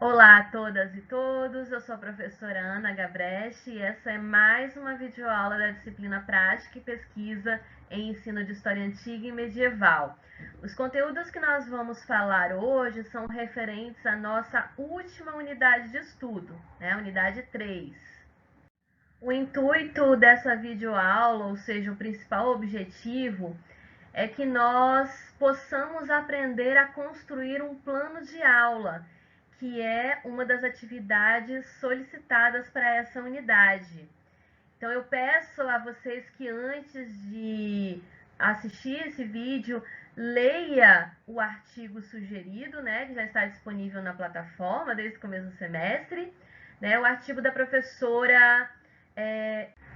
Olá a todas e todos, eu sou a professora Ana Gabrecht e essa é mais uma videoaula da disciplina Prática e Pesquisa em Ensino de História Antiga e Medieval. Os conteúdos que nós vamos falar hoje são referentes à nossa última unidade de estudo, né, unidade 3. O intuito dessa videoaula, ou seja, o principal objetivo, é que nós possamos aprender a construir um plano de aula, que é uma das atividades solicitadas para essa unidade. Então eu peço a vocês que antes de assistir esse vídeo, leia o artigo sugerido, né, que já está disponível na plataforma desde o começo do semestre, né, o artigo da professora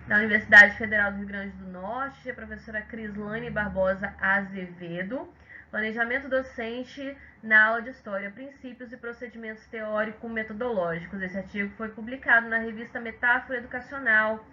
da Universidade Federal do Rio Grande do Norte, a professora Crislane Barbosa Azevedo, Planejamento Docente na Aula de História, Princípios e Procedimentos Teórico-Metodológicos. Esse artigo foi publicado na revista Metáfora Educacional,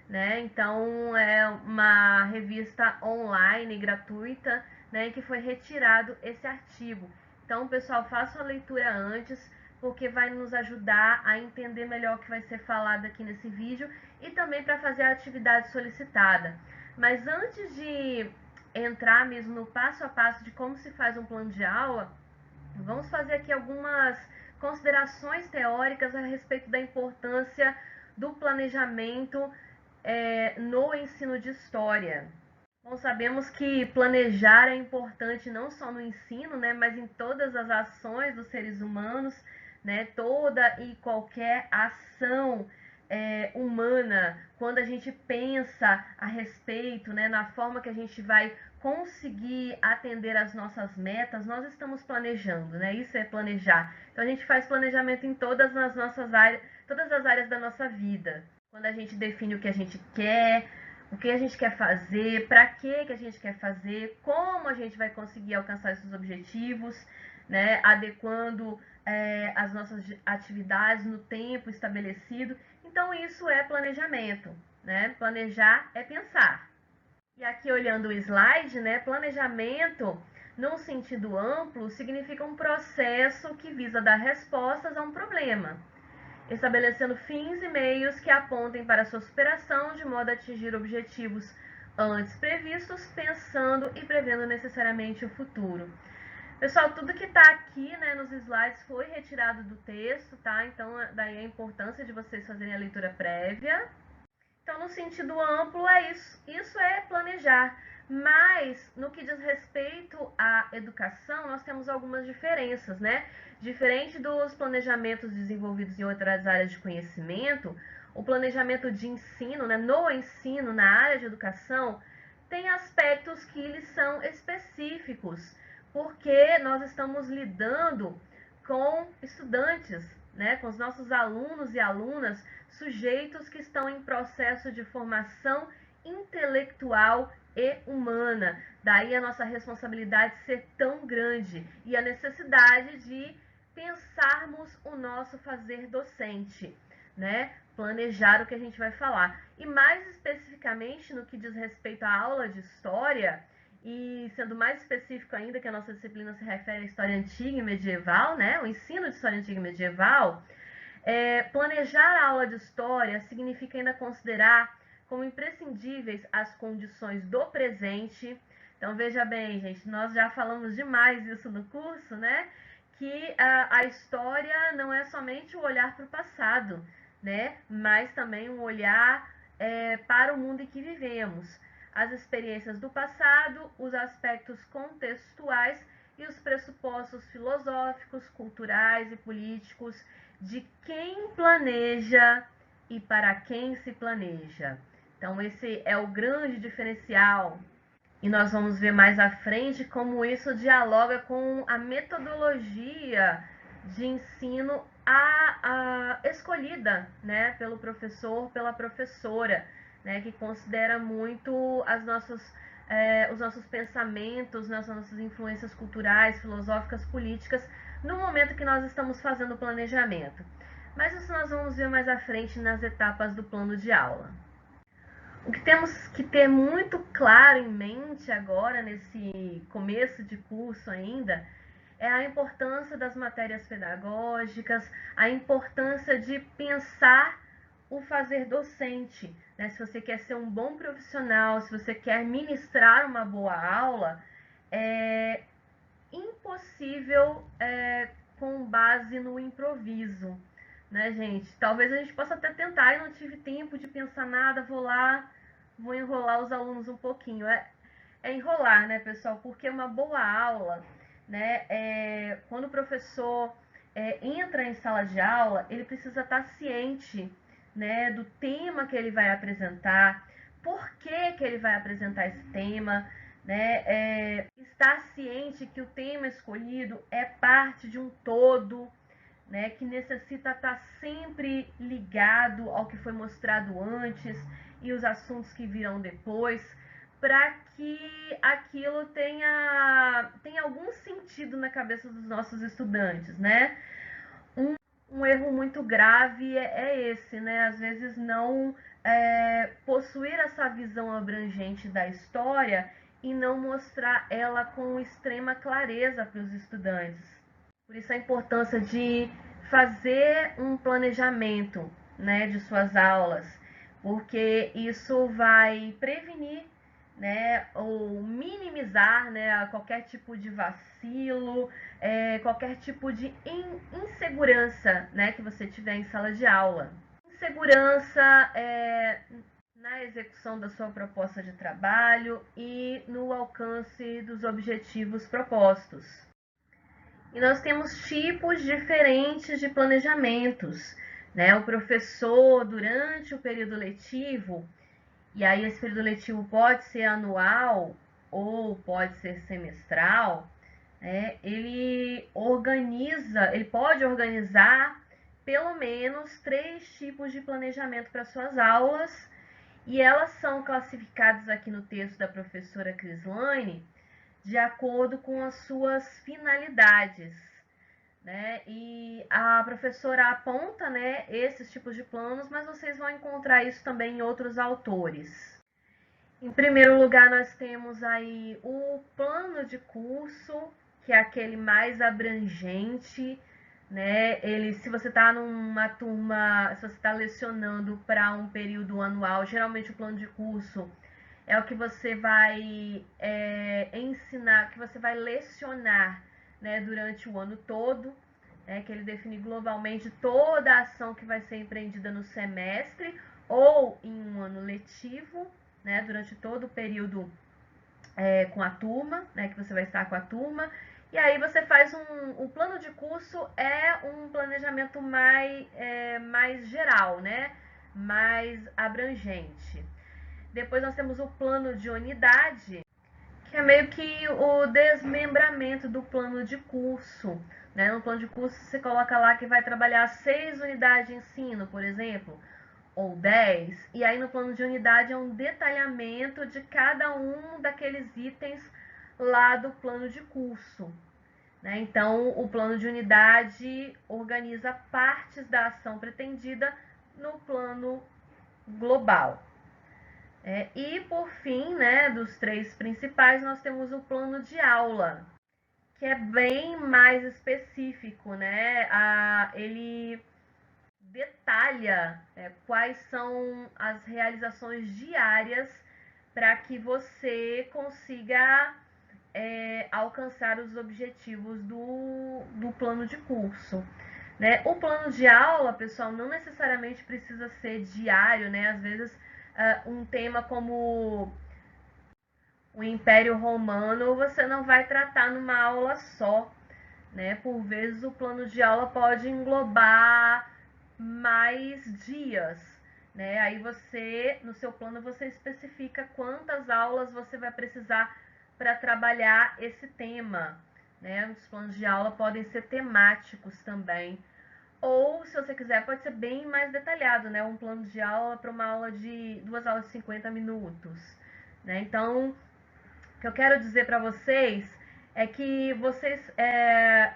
né? Então, é uma revista online gratuita, né, em que foi retirado esse artigo. Então, pessoal, faça a leitura antes, porque vai nos ajudar a entender melhor o que vai ser falado aqui nesse vídeo e também para fazer a atividade solicitada. Mas antes de entrar mesmo no passo a passo de como se faz um plano de aula, vamos fazer aqui algumas considerações teóricas a respeito da importância do planejamento no ensino de história. Bom, sabemos que planejar é importante não só no ensino, né, mas em todas as ações dos seres humanos, né, toda e qualquer ação humana, quando a gente pensa a respeito, né, na forma que a gente vai conseguir atender as nossas metas, nós estamos planejando, né? Isso é planejar. Então a gente faz planejamento em todas as nossas áreas, todas as áreas da nossa vida. Quando a gente define o que a gente quer, o que a gente quer fazer, para que a gente quer fazer, como a gente vai conseguir alcançar esses objetivos, né, adequando as nossas atividades no tempo estabelecido. Então, isso é planejamento, né? Planejar é pensar. E aqui, olhando o slide, né, planejamento, num sentido amplo, significa um processo que visa dar respostas a um problema, estabelecendo fins e meios que apontem para sua superação, de modo a atingir objetivos antes previstos, pensando e prevendo necessariamente o futuro. Pessoal, tudo que está aqui, né, nos slides foi retirado do texto, tá? Então, daí a importância de vocês fazerem a leitura prévia. Então, no sentido amplo, é isso. Isso é planejar. Mas, no que diz respeito à educação, nós temos algumas diferenças, né? Diferente dos planejamentos desenvolvidos em outras áreas de conhecimento, o planejamento de ensino, né, no ensino, na área de educação, tem aspectos que eles são específicos, porque nós estamos lidando com estudantes, né, com os nossos alunos e alunas, sujeitos que estão em processo de formação intelectual e humana. Daí a nossa responsabilidade ser tão grande e a necessidade de pensarmos o nosso fazer docente, né? Planejar o que a gente vai falar. E mais especificamente no que diz respeito à aula de história, e sendo mais específico ainda que a nossa disciplina se refere à história antiga e medieval, né? O ensino de história antiga e medieval, planejar a aula de história significa ainda considerar como imprescindíveis as condições do presente. Então, veja bem, gente, nós já falamos demais isso no curso, né? Que a história não é somente o olhar para o passado, né? Mas também um olhar para o mundo em que vivemos. As experiências do passado, os aspectos contextuais e os pressupostos filosóficos, culturais e políticos de quem planeja e para quem se planeja. Então, esse é o grande diferencial. E nós vamos ver mais à frente como isso dialoga com a metodologia de ensino escolhida, né, pelo professor, pela professora, né, que considera muito os nossos pensamentos, as nossas influências culturais, filosóficas, políticas, no momento que nós estamos fazendo o planejamento. Mas isso nós vamos ver mais à frente nas etapas do plano de aula. O que temos que ter muito claro em mente agora, nesse começo de curso ainda, é a importância das matérias pedagógicas, a importância de pensar o fazer docente, né? Se você quer ser um bom profissional, se você quer ministrar uma boa aula, é impossível com base no improviso, né, gente? Talvez a gente possa até tentar, eu não tive tempo de pensar nada, vou lá, vou enrolar os alunos um pouquinho. É enrolar, né, pessoal? Porque uma boa aula, né, quando o professor entra em sala de aula, ele precisa estar ciente, né, do tema que ele vai apresentar, por que ele vai apresentar esse tema, né, estar ciente que o tema escolhido é parte de um todo, né, que necessita estar sempre ligado ao que foi mostrado antes e os assuntos que virão depois, para que aquilo tenha algum sentido na cabeça dos nossos estudantes, né? Um erro muito grave esse, né? Às vezes não possuir essa visão abrangente da história e não mostrar ela com extrema clareza para os estudantes. Por isso a importância de fazer um planejamento, né, de suas aulas, porque isso vai prevenir, né, ou minimizar, né, qualquer tipo de vacilo, qualquer tipo de insegurança, né, que você tiver em sala de aula. Insegurança na execução da sua proposta de trabalho e no alcance dos objetivos propostos. E nós temos tipos diferentes de planejamentos, né? O professor, durante o período letivo, e aí esse período letivo pode ser anual ou pode ser semestral, né? Ele pode organizar pelo menos 3 tipos de planejamento para suas aulas, e elas são classificadas aqui no texto da professora Crislaine de acordo com as suas finalidades, né? E a professora aponta, né, esses tipos de planos, mas vocês vão encontrar isso também em outros autores. Em primeiro lugar, nós temos aí o plano de curso, que é aquele mais abrangente, né? Se você está numa turma, se você está lecionando para um período anual, geralmente o plano de curso é o que você vai ensinar, que você vai lecionar, né, durante o ano todo, que ele define globalmente toda a ação que vai ser empreendida no semestre ou em um ano letivo, né, durante todo o período com a turma, né, que você vai estar com a turma. E aí você faz o plano de curso é um planejamento mais geral, né, mais abrangente. Depois nós temos o plano de unidade, que é meio que o desmembramento do plano de curso, né? No plano de curso você coloca lá que vai trabalhar 6 unidades de ensino, por exemplo, ou 10, e aí no plano de unidade é um detalhamento de cada um daqueles itens lá do plano de curso, né? Então, o plano de unidade organiza partes da ação pretendida no plano global. E por fim, né, dos 3 principais, nós temos o plano de aula, que é bem mais específico, né? Ele detalha quais são as realizações diárias para que você consiga alcançar os objetivos do plano de curso. Né? O plano de aula, pessoal, não necessariamente precisa ser diário, né? Às vezes, um tema como o Império Romano você não vai tratar numa aula só, né? Por vezes o plano de aula pode englobar mais dias, né? Aí você, no seu plano, você especifica quantas aulas você vai precisar para trabalhar esse tema, né? Os planos de aula podem ser temáticos também. Ou, se você quiser, pode ser bem mais detalhado, né? Um plano de aula para uma aula de 2 aulas de 50 minutos, né? Então, o que eu quero dizer para vocês é que vocês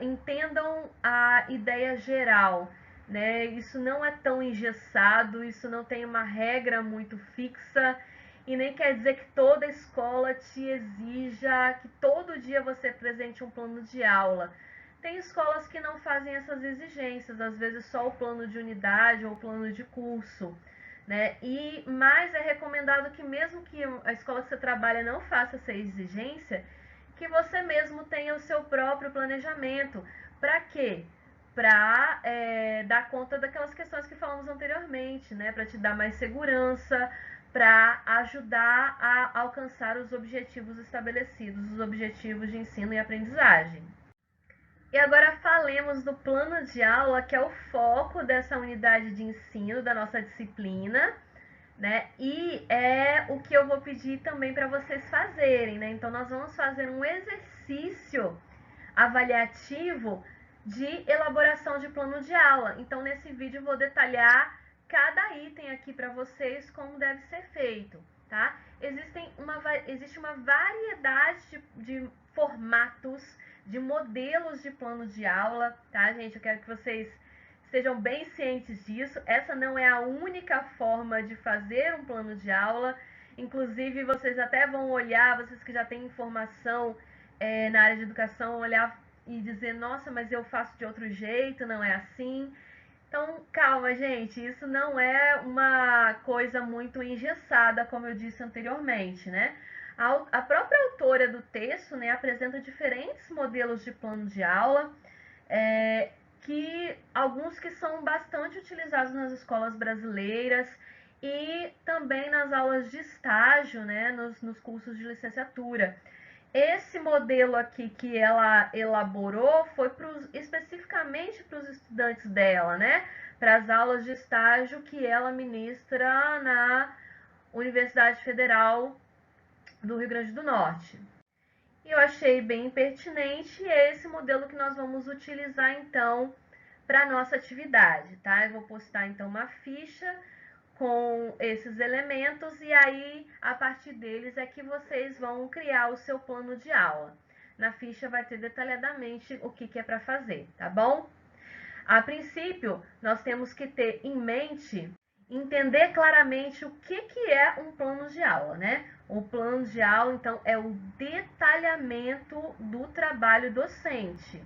entendam a ideia geral, né? Isso não é tão engessado, isso não tem uma regra muito fixa e nem quer dizer que toda escola te exija que todo dia você apresente um plano de aula. Tem escolas que não fazem essas exigências, às vezes só o plano de unidade ou o plano de curso, né? Mas é recomendado que mesmo que a escola que você trabalha não faça essa exigência, que você mesmo tenha o seu próprio planejamento. Para quê? Para dar conta daquelas questões que falamos anteriormente, né? Para te dar mais segurança, para ajudar a alcançar os objetivos estabelecidos, os objetivos de ensino e aprendizagem. E agora falemos do plano de aula, que é o foco dessa unidade de ensino da nossa disciplina, né? E é o que eu vou pedir também para vocês fazerem, né? Então nós vamos fazer um exercício avaliativo de elaboração de plano de aula. Então nesse vídeo eu vou detalhar cada item aqui para vocês como deve ser feito, tá? Existe uma variedade de formatos, de modelos de plano de aula, tá, gente? Eu quero que vocês estejam bem cientes disso. Essa não é a única forma de fazer um plano de aula. Inclusive, vocês até vão olhar, vocês que já têm informação na área de educação, olhar e dizer, nossa, mas eu faço de outro jeito, não é assim. Então, calma, gente, isso não é uma coisa muito engessada, como eu disse anteriormente, né? A própria autora do texto, né, apresenta diferentes modelos de plano de aula, alguns que são bastante utilizados nas escolas brasileiras e também nas aulas de estágio, né, nos cursos de licenciatura. Esse modelo aqui que ela elaborou foi especificamente para os estudantes dela, né? Para as aulas de estágio que ela ministra na Universidade Federal do Rio Grande do Norte. E eu achei bem pertinente e é esse modelo que nós vamos utilizar então para a nossa atividade, tá? Eu vou postar então uma ficha com esses elementos e aí, a partir deles, é que vocês vão criar o seu plano de aula. Na ficha vai ter detalhadamente o que é para fazer, tá bom? A princípio, nós temos que ter em mente, entender claramente o que é um plano de aula, né? O plano de aula, então, é o detalhamento do trabalho docente.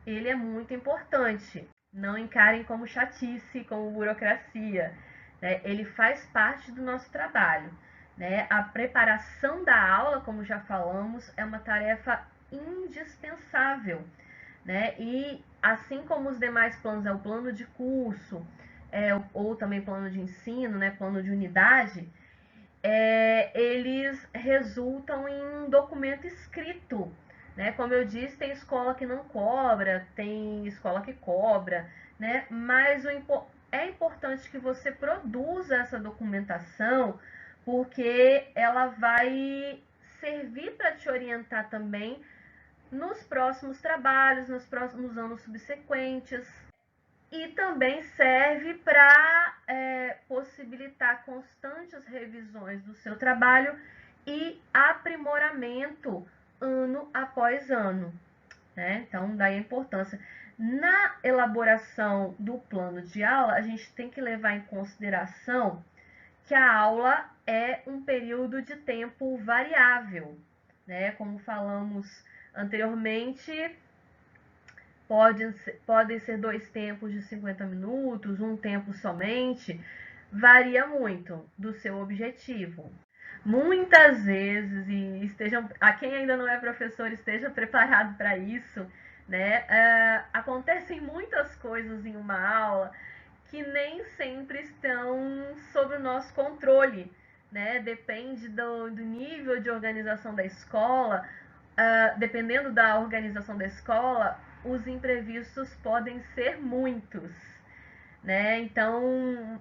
Ele é muito importante. Não encarem como chatice, como burocracia. Né? Ele faz parte do nosso trabalho. Né? A preparação da aula, como já falamos, é uma tarefa indispensável. Né? E assim como os demais planos, é o plano de curso, ou também plano de ensino, né? Plano de unidade, eles resultam em um documento escrito. Né? Como eu disse, tem escola que não cobra, tem escola que cobra, né? Mas é importante que você produza essa documentação, porque ela vai servir para te orientar também nos próximos trabalhos, nos próximos anos subsequentes. E também serve para possibilitar constantes revisões do seu trabalho e aprimoramento ano após ano. Né? Então, daí a importância. Na elaboração do plano de aula, a gente tem que levar em consideração que a aula é um período de tempo variável. Né? Como falamos anteriormente, podem ser 2 tempos de 50 minutos, um tempo somente, varia muito do seu objetivo. Muitas vezes, e a quem ainda não é professor, esteja preparado para isso, né? Acontecem muitas coisas em uma aula que nem sempre estão sob o nosso controle, né? Depende do nível de organização da escola, dependendo da organização da escola, os imprevistos podem ser muitos. Né? Então,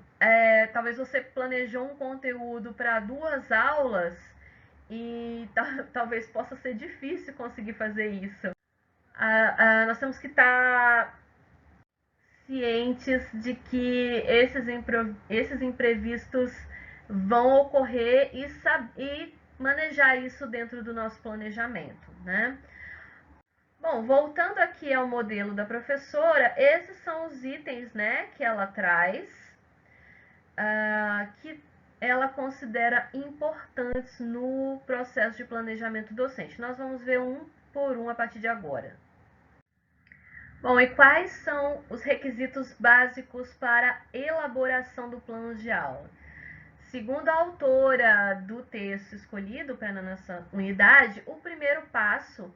talvez você planejou um conteúdo para 2 aulas e talvez possa ser difícil conseguir fazer isso. Nós temos que estar cientes de que esses imprevistos vão ocorrer e manejar isso dentro do nosso planejamento, né? Bom, voltando aqui ao modelo da professora, esses são os itens, né, que ela traz, que ela considera importantes no processo de planejamento docente. Nós vamos ver um por um a partir de agora. Bom, e quais são os requisitos básicos para a elaboração do plano de aula? Segundo a autora do texto escolhido para a nossa unidade, o primeiro passo,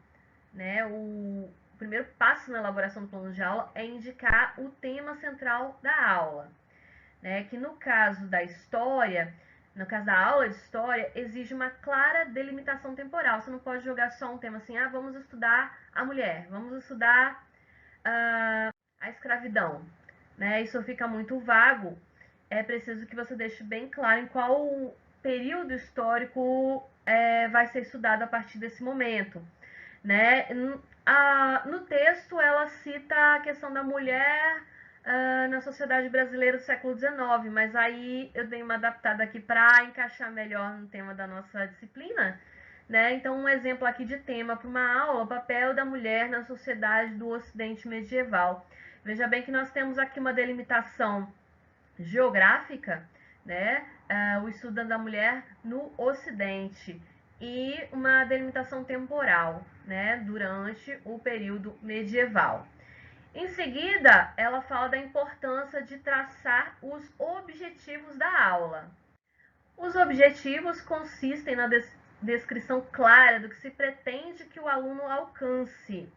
né, o primeiro passo na elaboração do plano de aula é indicar o tema central da aula, né, que no caso da história, no caso da aula de história, exige uma clara delimitação temporal. Você não pode jogar só um tema assim, vamos estudar a mulher, vamos estudar a escravidão, né? Isso fica muito vago. É preciso que você deixe bem claro em qual período histórico vai ser estudado a partir desse momento, né? No texto ela cita a questão da mulher na sociedade brasileira do século XIX, mas aí eu dei uma adaptada aqui para encaixar melhor no tema da nossa disciplina, né? Então, um exemplo aqui de tema para uma aula, o papel da mulher na sociedade do Ocidente medieval. Veja bem que nós temos aqui uma delimitação geográfica, né? O estudo da mulher no Ocidente e uma delimitação temporal, né? Durante o período medieval. Em seguida, ela fala da importância de traçar os objetivos da aula. Os objetivos consistem na descrição clara do que se pretende que o aluno alcance.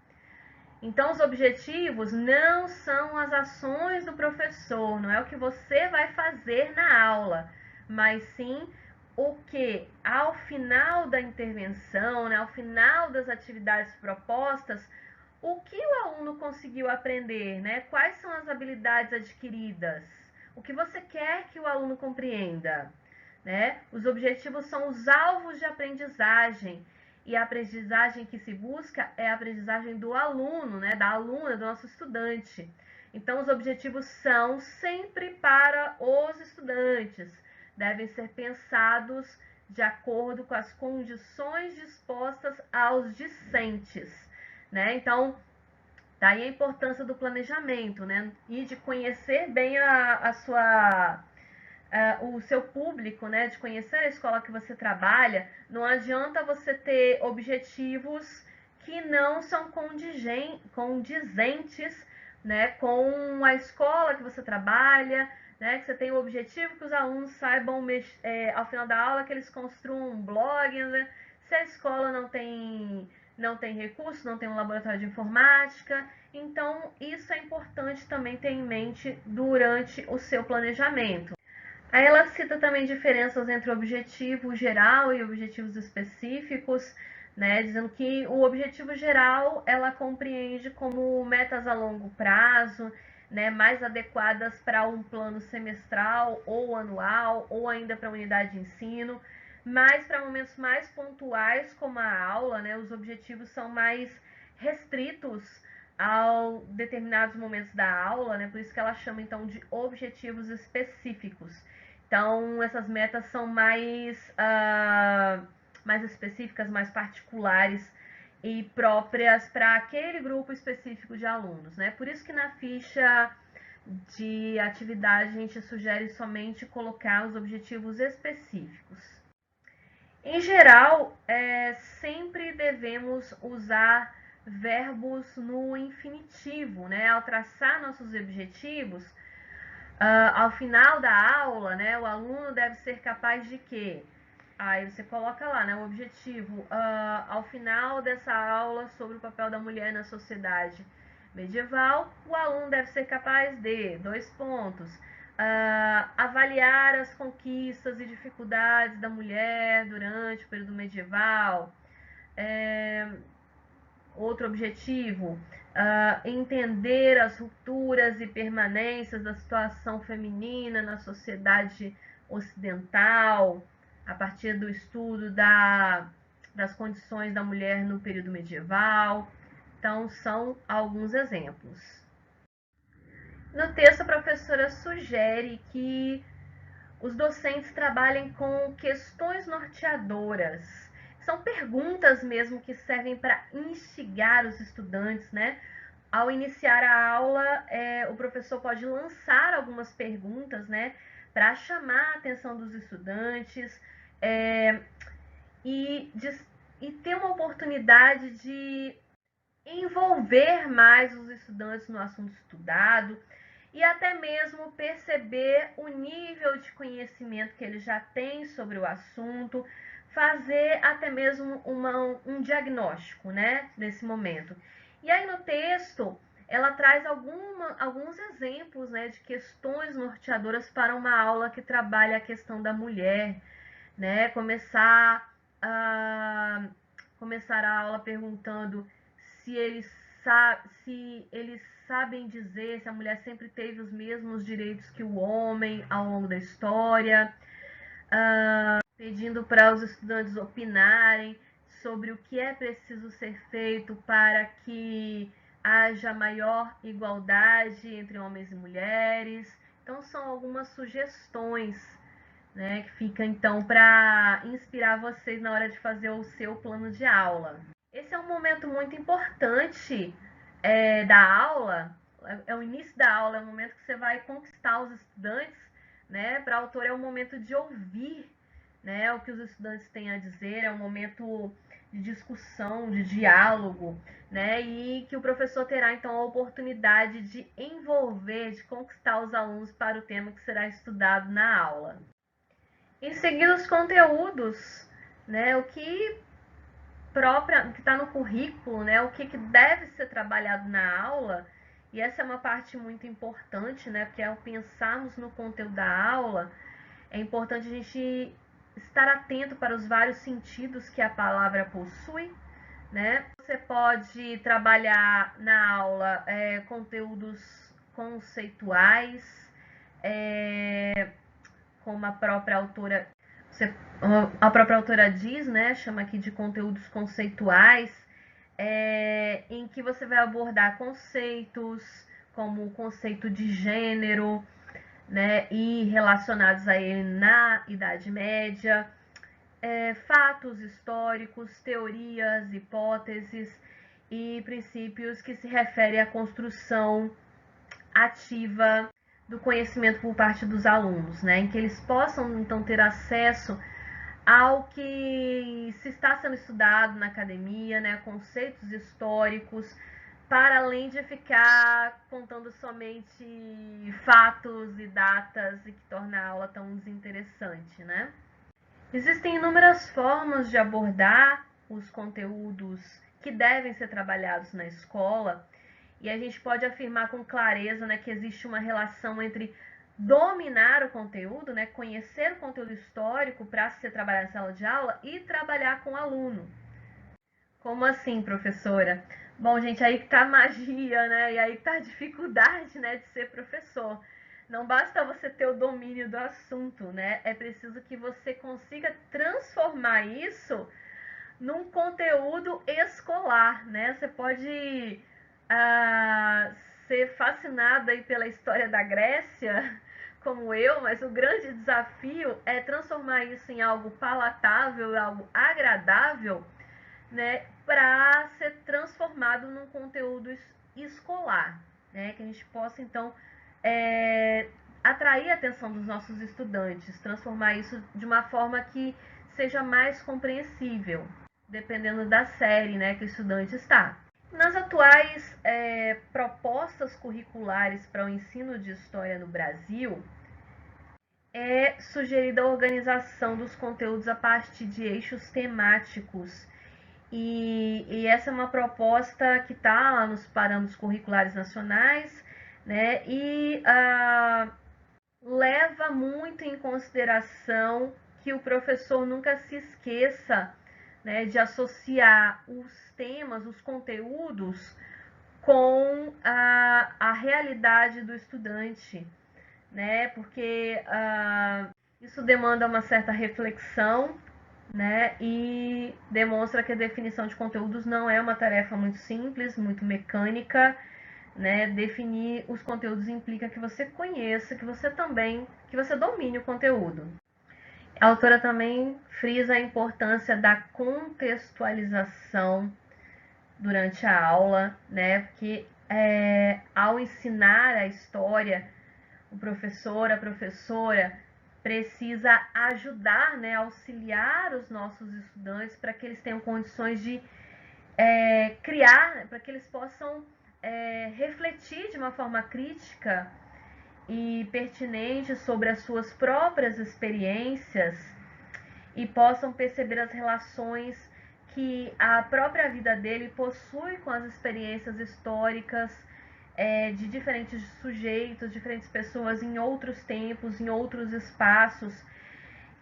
Então, os objetivos não são as ações do professor, não é o que você vai fazer na aula, mas sim o que, ao final da intervenção, né, ao final das atividades propostas, o que o aluno conseguiu aprender, né? Quais são as habilidades adquiridas? O que você quer que o aluno compreenda? Né? Os objetivos são os alvos de aprendizagem. E a aprendizagem que se busca é a aprendizagem do aluno, né? Da aluna, do nosso estudante. Então, os objetivos são sempre para os estudantes. Devem ser pensados de acordo com as condições dispostas aos discentes, né? Então, daí a importância do planejamento, né? E de conhecer bem o seu público, né? De conhecer a escola que você trabalha. Não adianta você ter objetivos que não são condizentes, né? Com a escola que você trabalha, né? Que você tem o objetivo que os alunos saibam, ao final da aula, que eles construam um blog, né? Se a escola não tem recurso, não tem um laboratório de informática. Então, isso é importante também ter em mente durante o seu planejamento. Aí ela cita também diferenças entre objetivo geral e objetivos específicos, né, dizendo que o objetivo geral ela compreende como metas a longo prazo, né, mais adequadas para um plano semestral ou anual, ou ainda para unidade de ensino, mas para momentos mais pontuais como a aula, né, os objetivos são mais restritos a determinados momentos da aula, né, por isso que ela chama então de objetivos específicos. Então, essas metas são mais específicas, mais particulares e próprias para aquele grupo específico de alunos, né? Por isso que na ficha de atividade a gente sugere somente colocar os objetivos específicos. Em geral, sempre devemos usar verbos no infinitivo, né? Ao traçar nossos objetivos, ao final da aula, né, o aluno deve ser capaz de quê? Aí você coloca lá, né, o objetivo. Ao final dessa aula sobre o papel da mulher na sociedade medieval, o aluno deve ser capaz de, 2 pontos, avaliar as conquistas e dificuldades da mulher durante o período medieval. Outro objetivo, entender as rupturas e permanências da situação feminina na sociedade ocidental, a partir do estudo das condições da mulher no período medieval. Então, são alguns exemplos. No texto, a professora sugere que os docentes trabalhem com questões norteadoras. São perguntas mesmo que servem para instigar os estudantes, né? Ao iniciar a aula, o professor pode lançar algumas perguntas, né? Para chamar a atenção dos estudantes e ter uma oportunidade de envolver mais os estudantes no assunto estudado e até mesmo perceber o nível de conhecimento que ele já tem sobre o assunto, fazer até mesmo um diagnóstico, né, nesse momento. E aí no texto, ela traz alguns exemplos, né, de questões norteadoras para uma aula que trabalha a questão da mulher, né, começar a aula perguntando se eles sabem dizer se a mulher sempre teve os mesmos direitos que o homem ao longo da história, pedindo para os estudantes opinarem sobre o que é preciso ser feito para que haja maior igualdade entre homens e mulheres. Então, são algumas sugestões, né, que fica então para inspirar vocês na hora de fazer o seu plano de aula. Esse é um momento muito importante da aula, é o início da aula, é o momento que você vai conquistar os estudantes, né? Para a autora é o momento de ouvir, né, o que os estudantes têm a dizer, é um momento de discussão, de diálogo, né? E que o professor terá então a oportunidade de envolver, de conquistar os alunos para o tema que será estudado na aula. Em seguida, os conteúdos, né? O que está no currículo, né? O que deve ser trabalhado na aula. E essa é uma parte muito importante, né? Porque ao pensarmos no conteúdo da aula, é importante a gente estar atento para os vários sentidos que a palavra possui, né? Você pode trabalhar na aula conteúdos conceituais, como a própria autora diz, né? Chama aqui de conteúdos conceituais, em que você vai abordar conceitos como o conceito de gênero, né, e relacionados a ele na Idade Média, fatos históricos, teorias, hipóteses e princípios que se referem à construção ativa do conhecimento por parte dos alunos, né, em que eles possam então ter acesso ao que se está sendo estudado na academia, né, conceitos históricos, para além de ficar contando somente fatos e datas e que torna a aula tão desinteressante, né? Existem inúmeras formas de abordar os conteúdos que devem ser trabalhados na escola, e a gente pode afirmar com clareza, né, que existe uma relação entre dominar o conteúdo, né, conhecer o conteúdo histórico para ser trabalhado em sala de aula e trabalhar com o aluno. Como assim, professora? Bom, gente, aí que tá a magia, né? E aí que tá a dificuldade, né, de ser professor. Não basta você ter o domínio do assunto, né? É preciso que você consiga transformar isso num conteúdo escolar, né? Você pode ser fascinada aí pela história da Grécia, como eu, mas o grande desafio é transformar isso em algo palatável, algo agradável, né, para ser transformado num conteúdo escolar, né, que a gente possa então atrair a atenção dos nossos estudantes, transformar isso de uma forma que seja mais compreensível, dependendo da série, né, que o estudante está. Nas atuais propostas curriculares para o ensino de história no Brasil, é sugerida a organização dos conteúdos a partir de eixos temáticos. E essa é uma proposta que está lá nos parâmetros curriculares nacionais, né? E leva muito em consideração que o professor nunca se esqueça, né, de associar os temas, os conteúdos, com a realidade do estudante, né? Porque isso demanda uma certa reflexão, né? E demonstra que a definição de conteúdos não é uma tarefa muito simples, muito mecânica, né? Definir os conteúdos implica que você conheça, que você domine o conteúdo. A autora também frisa a importância da contextualização durante a aula, né? Porque ao ensinar a história, o professor, a professora precisa ajudar, né, auxiliar os nossos estudantes para que eles tenham condições de criar, para que eles possam refletir de uma forma crítica e pertinente sobre as suas próprias experiências e possam perceber as relações que a própria vida dele possui com as experiências históricas de diferentes sujeitos, diferentes pessoas em outros tempos, em outros espaços.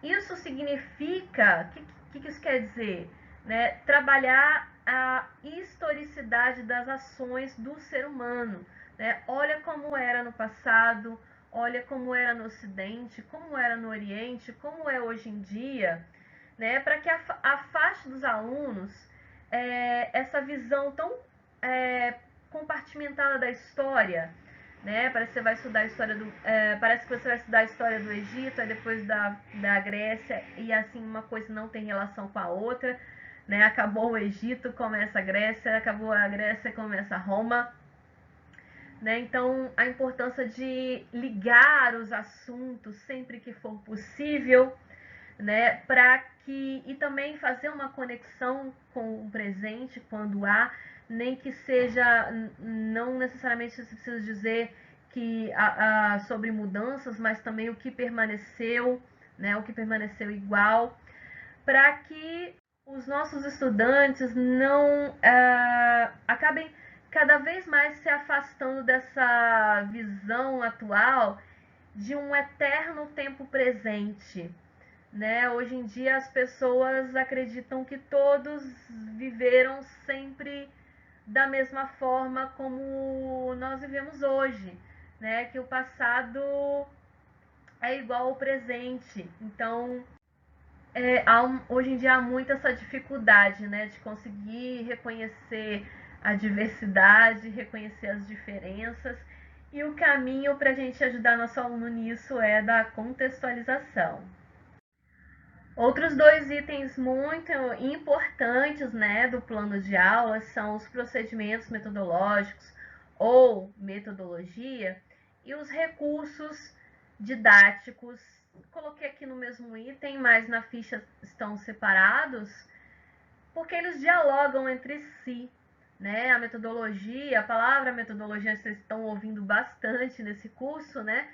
Isso significa, o que isso quer dizer? Né? Trabalhar a historicidade das ações do ser humano. Né? Olha como era no passado, olha como era no Ocidente, como era no Oriente, como é hoje em dia, né? Para que afaste dos alunos essa visão tão compartimentada da história, né? Parece que você vai estudar a história parece que você vai estudar a história do Egito, aí depois da Grécia, e assim uma coisa não tem relação com a outra, né? Acabou o Egito, começa a Grécia, acabou a Grécia, começa a Roma, né? Então a importância de ligar os assuntos sempre que for possível, né? E também fazer uma conexão com o presente quando há, nem que seja, não necessariamente você precisa dizer que sobre mudanças, mas também o que permaneceu, né? O que permaneceu igual, para que os nossos estudantes não acabem cada vez mais se afastando dessa visão atual de um eterno tempo presente, né? Hoje em dia as pessoas acreditam que todos viveram sempre da mesma forma como nós vivemos hoje, né? Que o passado é igual ao presente. Então, hoje em dia há muita essa dificuldade, né? De conseguir reconhecer a diversidade, reconhecer as diferenças. E o caminho para a gente ajudar nosso aluno nisso é da contextualização. Outros dois itens muito importantes, né, do plano de aula são os procedimentos metodológicos ou metodologia e os recursos didáticos. Coloquei aqui no mesmo item, mas na ficha estão separados, porque eles dialogam entre si, né? A metodologia, a palavra metodologia vocês estão ouvindo bastante nesse curso, né?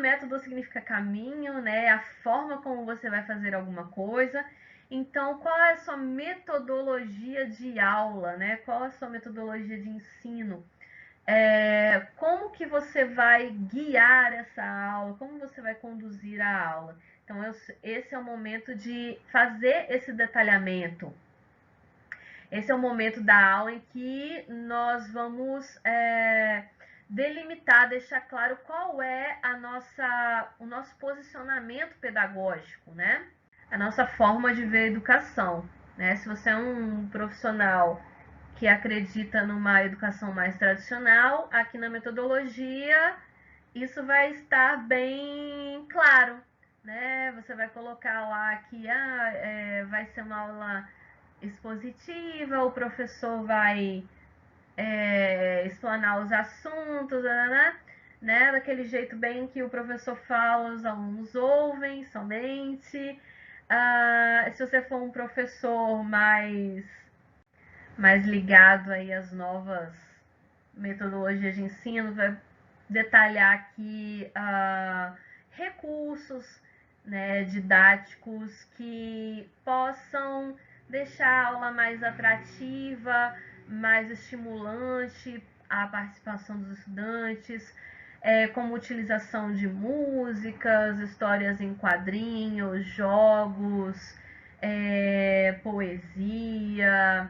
Método significa caminho, né? A forma como você vai fazer alguma coisa. Então, qual é a sua metodologia de aula, né? Qual é a sua metodologia de ensino? Como que você vai guiar essa aula? Como você vai conduzir a aula? Então, esse é o momento de fazer esse detalhamento. Esse é o momento da aula em que nós vamos delimitar, deixar claro qual é o nosso posicionamento pedagógico, né? A nossa forma de ver a educação, né? Se você é um profissional que acredita numa educação mais tradicional, aqui na metodologia isso vai estar bem claro, né? Você vai colocar lá que vai ser uma aula expositiva, o professor vai explanar os assuntos, né? Daquele jeito bem que o professor fala, os alunos ouvem somente. Se você for um professor mais ligado aí às novas metodologias de ensino, vai detalhar aqui recursos, né, didáticos que possam deixar a aula mais atrativa, mais estimulante a participação dos estudantes, como utilização de músicas, histórias em quadrinhos, jogos, poesia,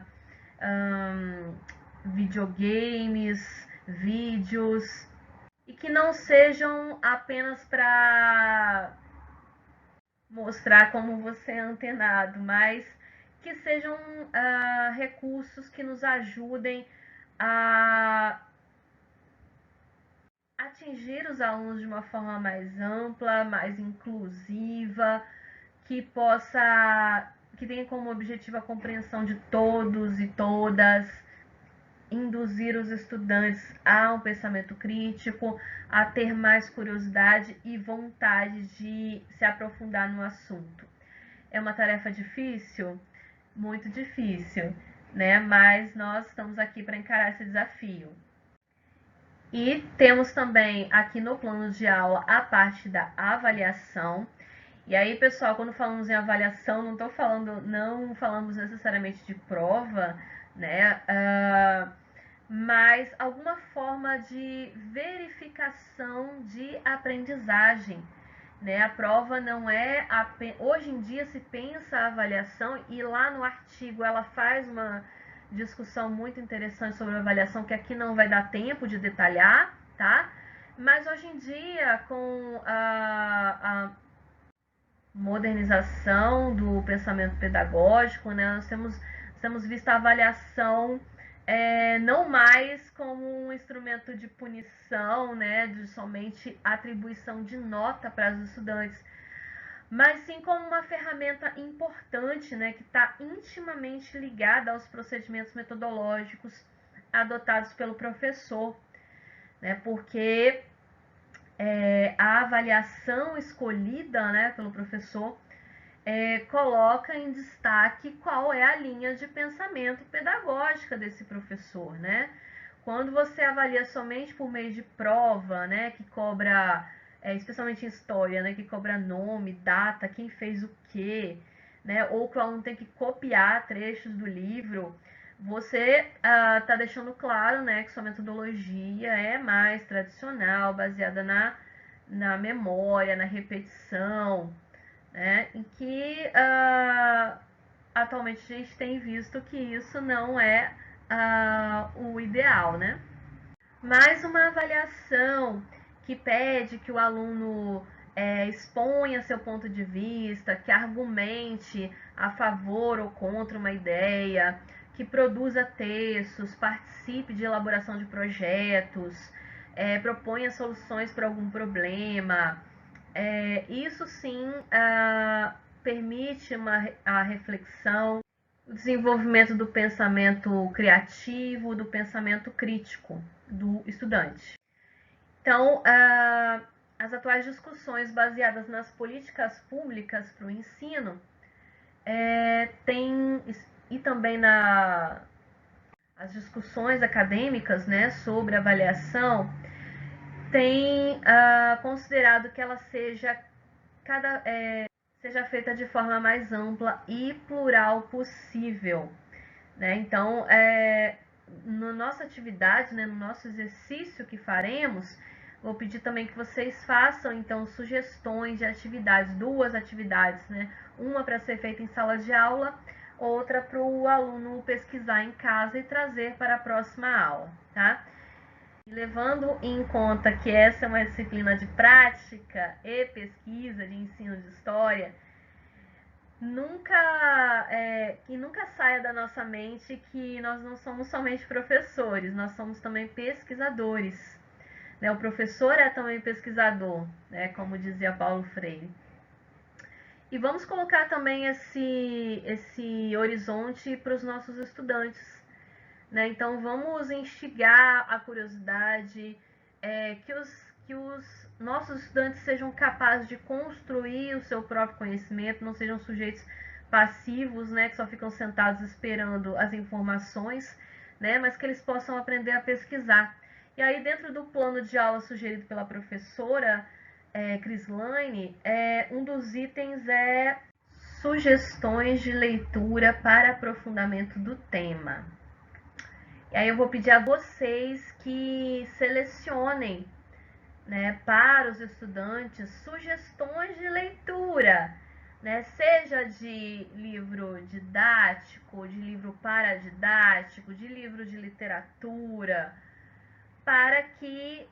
videogames, vídeos, e que não sejam apenas para mostrar como você é antenado, mas que sejam recursos que nos ajudem a atingir os alunos de uma forma mais ampla, mais inclusiva, que tenha como objetivo a compreensão de todos e todas, induzir os estudantes a um pensamento crítico, a ter mais curiosidade e vontade de se aprofundar no assunto. É uma tarefa difícil? muito difícil, né? Mas nós estamos aqui para encarar esse desafio. E temos também aqui no plano de aula a parte da avaliação. E aí, pessoal, quando falamos em avaliação, não falamos necessariamente de prova, né? Mas alguma forma de verificação de aprendizagem, né? A prova não é hoje em dia se pensa a avaliação, e lá no artigo ela faz uma discussão muito interessante sobre a avaliação, que aqui não vai dar tempo de detalhar, tá? Mas hoje em dia, com a modernização do pensamento pedagógico, né, nós temos visto a avaliação não mais como um instrumento de punição, né, de somente atribuição de nota para os estudantes, mas sim como uma ferramenta importante, né, que está intimamente ligada aos procedimentos metodológicos adotados pelo professor, né, porque a avaliação escolhida, né, pelo professor coloca em destaque qual é a linha de pensamento pedagógica desse professor, né? Quando você avalia somente por meio de prova, né, que cobra, especialmente em história, né, que cobra nome, data, quem fez o quê, né, ou que o aluno tem que copiar trechos do livro, você está deixando claro, né, que sua metodologia é mais tradicional, baseada na memória, na repetição, né, em que atualmente a gente tem visto que isso não é o ideal, né? Mas uma avaliação que pede que o aluno exponha seu ponto de vista, que argumente a favor ou contra uma ideia, que produza textos, participe de elaboração de projetos, proponha soluções para algum problema. Isso sim permite a reflexão, o desenvolvimento do pensamento criativo, do pensamento crítico do estudante. Então, as atuais discussões baseadas nas políticas públicas para o ensino e também as discussões acadêmicas, né, sobre avaliação, tem considerado que ela seja feita de forma mais ampla e plural possível, né? Então, na nossa atividade, né, no nosso exercício que faremos, vou pedir também que vocês façam, então, sugestões de atividades, 2 atividades, né? Uma para ser feita em sala de aula, outra para o aluno pesquisar em casa e trazer para a próxima aula, tá? E levando em conta que essa é uma disciplina de prática e pesquisa de ensino de história, que nunca saia da nossa mente que nós não somos somente professores, nós somos também pesquisadores, né? O professor é também pesquisador, né? Como dizia Paulo Freire. E vamos colocar também esse horizonte para os nossos estudantes, né? Então vamos instigar a curiosidade, que os nossos estudantes sejam capazes de construir o seu próprio conhecimento, não sejam sujeitos passivos, né, que só ficam sentados esperando as informações, né, mas que eles possam aprender a pesquisar. E aí, dentro do plano de aula sugerido pela professora Crislaine, um dos itens é sugestões de leitura para aprofundamento do tema. E aí eu vou pedir a vocês que selecionem, né, para os estudantes sugestões de leitura, né, seja de livro didático, de livro paradidático, de livro de literatura, para que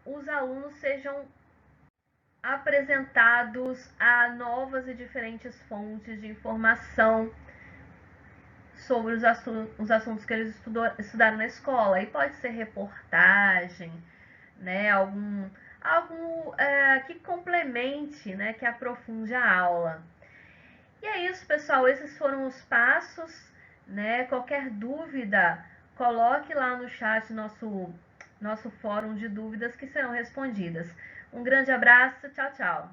os alunos sejam apresentados a novas e diferentes fontes de informação sobre os assuntos que eles estudaram na escola. E pode ser reportagem, né, algo que complemente, né, que aprofunde a aula. E é isso, pessoal. Esses foram os passos, né? Qualquer dúvida, coloque lá no chat nosso fórum de dúvidas que serão respondidas. Um grande abraço, tchau, tchau.